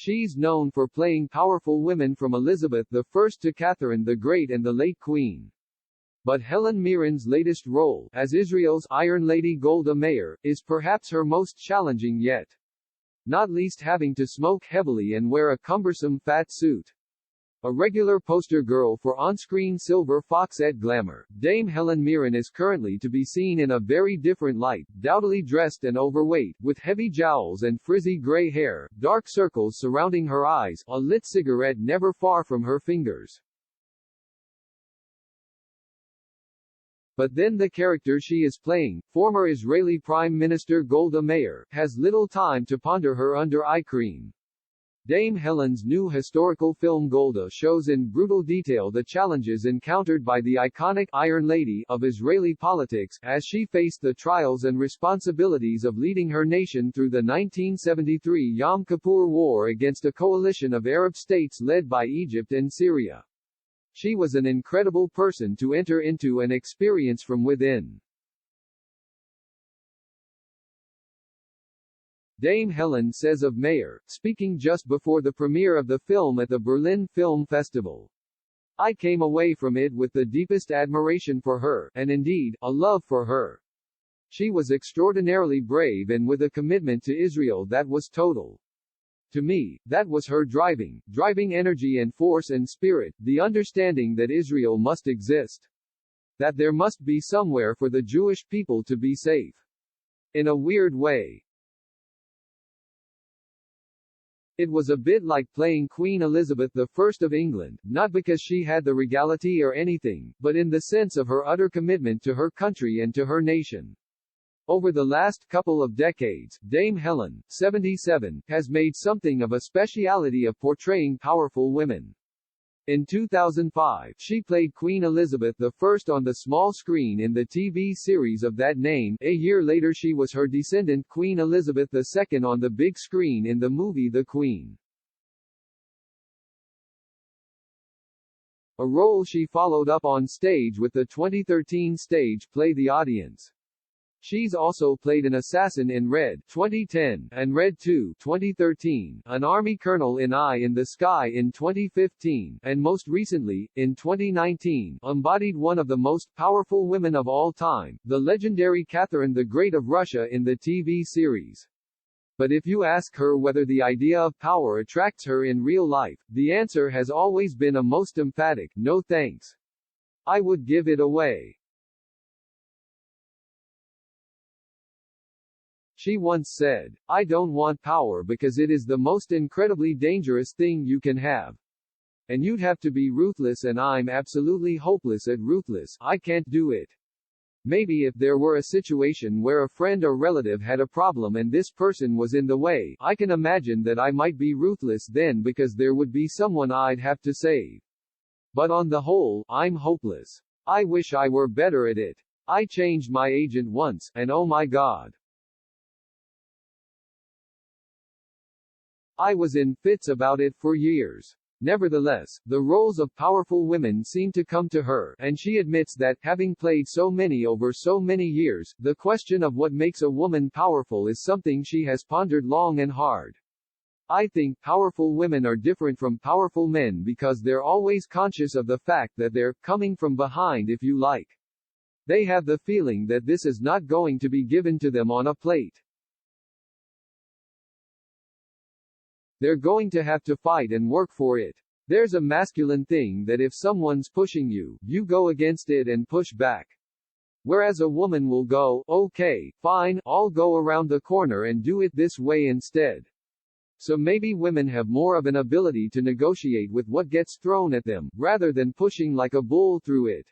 She's known for playing powerful women from Elizabeth I to Catherine the Great and the late Queen. But Helen Mirren's latest role, as Israel's Iron Lady Golda Meir, is perhaps her most challenging yet. Not least having to smoke heavily and wear a cumbersome fat suit. A regular poster girl for on-screen silver fox-ed glamour, Dame Helen Mirren is currently to be seen in a very different light, dowdily dressed and overweight, with heavy jowls and frizzy grey hair, dark circles surrounding her eyes, a lit cigarette never far from her fingers. But then the character she is playing, former Israeli Prime Minister Golda Meir, has little time to ponder her under eye cream. Dame Helen's new historical film Golda shows in brutal detail the challenges encountered by the iconic Iron Lady of Israeli politics, as she faced the trials and responsibilities of leading her nation through the 1973 Yom Kippur War against a coalition of Arab states led by Egypt and Syria. She was an incredible person to enter into and experience from within. Dame Helen says of Meir, speaking just before the premiere of the film at the Berlin Film Festival. "I came away from it with the deepest admiration for her, and indeed, a love for her. She was extraordinarily brave and with a commitment to Israel that was total. To me, that was her driving energy and force and spirit, the understanding that Israel must exist. That there must be somewhere for the Jewish people to be safe. In a weird way. It was a bit like playing Queen Elizabeth I of England, not because she had the regality or anything, but in the sense of her utter commitment to her country and to her nation." Over the last couple of decades, Dame Helen, 77, has made something of a speciality of portraying powerful women. In 2005, she played Queen Elizabeth I on the small screen in the TV series of that name. A year later she was her descendant Queen Elizabeth II on the big screen in the movie The Queen. A role she followed up on stage with the 2013 stage play The Audience. She's also played an assassin in Red 2010 and Red 2 2013, an army colonel in Eye in the Sky in 2015, and most recently, in 2019, embodied one of the most powerful women of all time, the legendary Catherine the Great of Russia in the TV series. But if you ask her whether the idea of power attracts her in real life, the answer has always been a most emphatic, no thanks. I would give it away. She once said, "I don't want power because it is the most incredibly dangerous thing you can have. And you'd have to be ruthless and I'm absolutely hopeless at ruthless, I can't do it. Maybe if there were a situation where a friend or relative had a problem and this person was in the way, I can imagine that I might be ruthless then because there would be someone I'd have to save. But on the whole, I'm hopeless. I wish I were better at it. I changed my agent once, and oh my God. I was in fits about it for years." Nevertheless, the roles of powerful women seem to come to her, and she admits that, having played so many over so many years, the question of what makes a woman powerful is something she has pondered long and hard. "I think powerful women are different from powerful men because they're always conscious of the fact that they're coming from behind, if you like. They have the feeling that this is not going to be given to them on a plate. They're going to have to fight and work for it. There's a masculine thing that if someone's pushing you, you go against it and push back. Whereas a woman will go, okay, fine, I'll go around the corner and do it this way instead." So maybe women have more of an ability to negotiate with what gets thrown at them, rather than pushing like a bull through it.